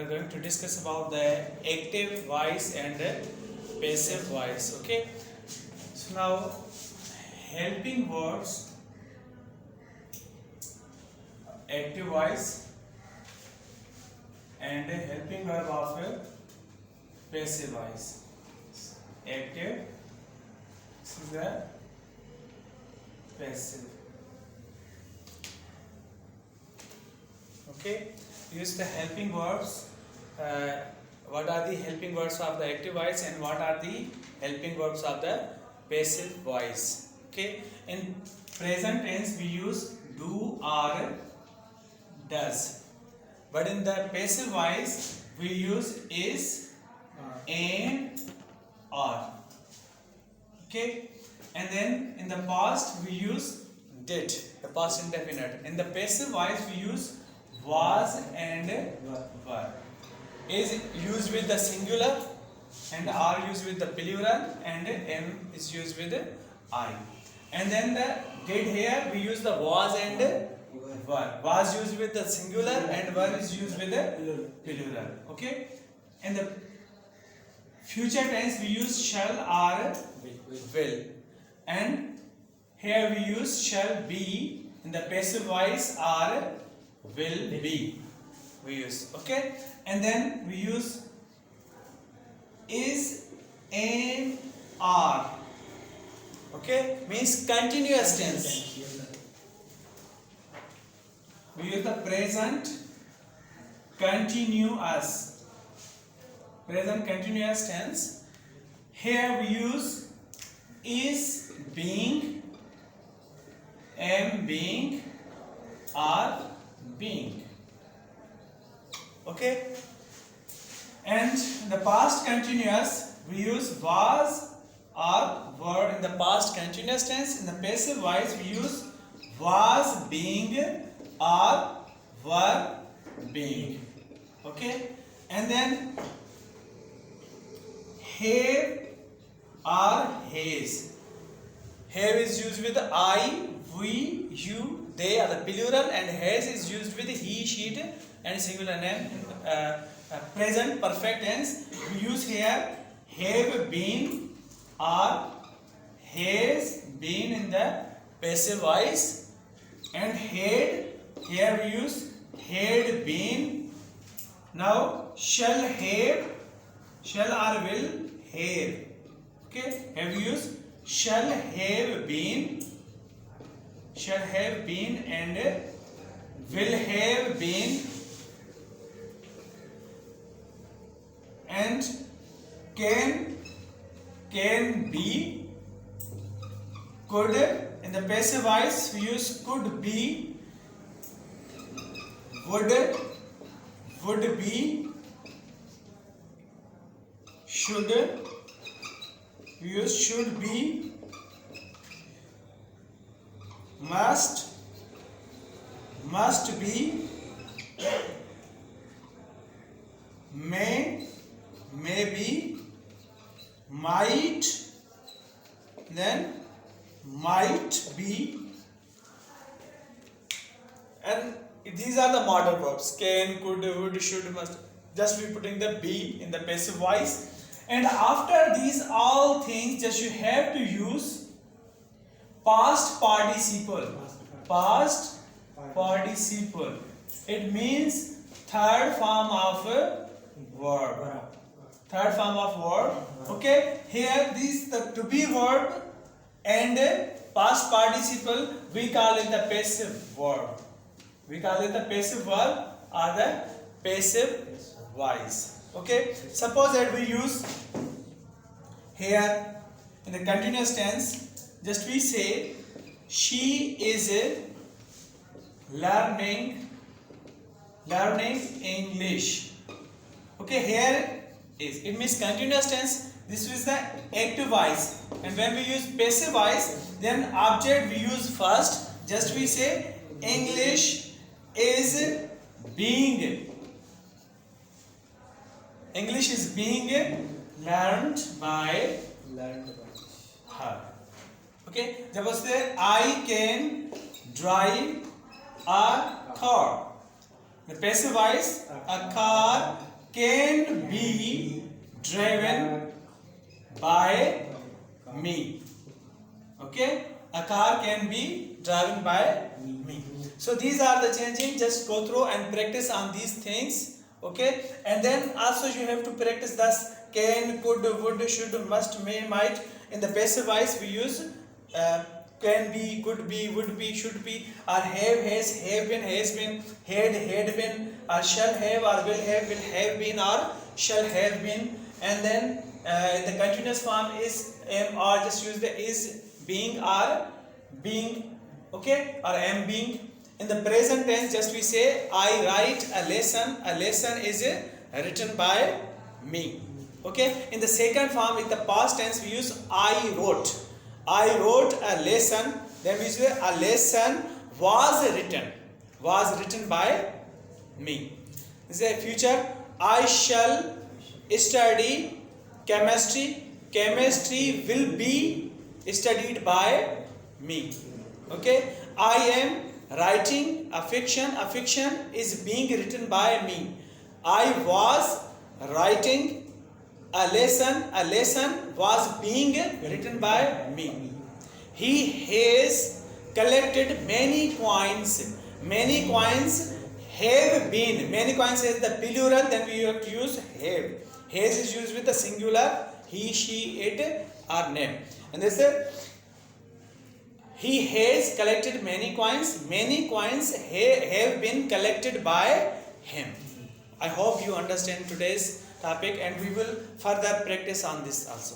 are going to discuss about the active voice and passive voice. Okay, so now helping words, active voice and helping verb of passive voice. Active, this is the passive. Okay, use the helping verbs. What are the helping verbs of the active voice and what are the helping verbs of the passive voice? Okay, in present tense we use do or does, but in the passive voice we use is, and, or. Okay, and then in the past we use did, the past indefinite. In the passive voice we use was and were. Is used with the singular and are used with the plural and am is used with the I. And then the did, here we use the was and were. Was used with the singular and were is used with the plural. Okay, and the future tense we use shall or will, and here we use shall be. In the passive voice or will be we use. Okay, and then we use is, and, are. Okay, means continuous tense. We use the present continuous tense. Here we use is being, am being, are being. Okay, and the past continuous we use was or were. In the past continuous tense, in the passive voice we use was being or were being. Okay, and then have or has. Have is used with I, we, you, they are the plural, and has is used with he, she, and singular name. Present perfect tense we use here have been or has been in the passive voice, and had, here we use had been. Now shall have, shall or will have. Okay, have we used shall have been, and will have been, and can be, could. In the passive voice we use could be, would be, should, we use should be, must be, may be, might, then might be, and these are the modal verbs: can, could, would, should, must. Just be putting the be in the passive voice, and after these all things just you have to use past participle. Past participle, it means third form of verb. Third form of verb. Okay, here this the to be verb and past participle we call it the passive verb. We call it the passive verb or the passive voice. Okay, suppose that we use here in the continuous tense, just we say she is learning English. Okay, here is, it means continuous tense. This is the active voice, and when we use passive voice, then object we use first. Just we say English is being learned by her. Okay, जब उससे I can drive a car. The passive voice, a car can be driven by me. Okay, a car can be driven by me. So these are the changing. Just go through and practice on these things. Okay, and then also you have to practice thus can, could, would, should, must, may, might. In the passive voice we use can be, could be, would be, should be, or have, has been, had been, or shall have, or will have been, or shall have been. And then the continuous form is am, or just use the is, being, or being, okay, or am being. In the present tense, just we say I write a lesson. A lesson is written by me. Okay. In the second form, with the past tense, we use I wrote. I wrote a lesson. Then we say a lesson was written by me. This is a future. I shall study chemistry. Chemistry will be studied by me. Okay. I am writing a fiction. A fiction is being written by me. I was writing a lesson was being written by me. He has collected many coins. Many coins have been. Many coins is the plural, then we have to use have. Has is used with the singular, he, she, it, or name. And this is he has collected many coins. Many coins have been collected by him. I hope you understand today's topic, and we will further practice on this also.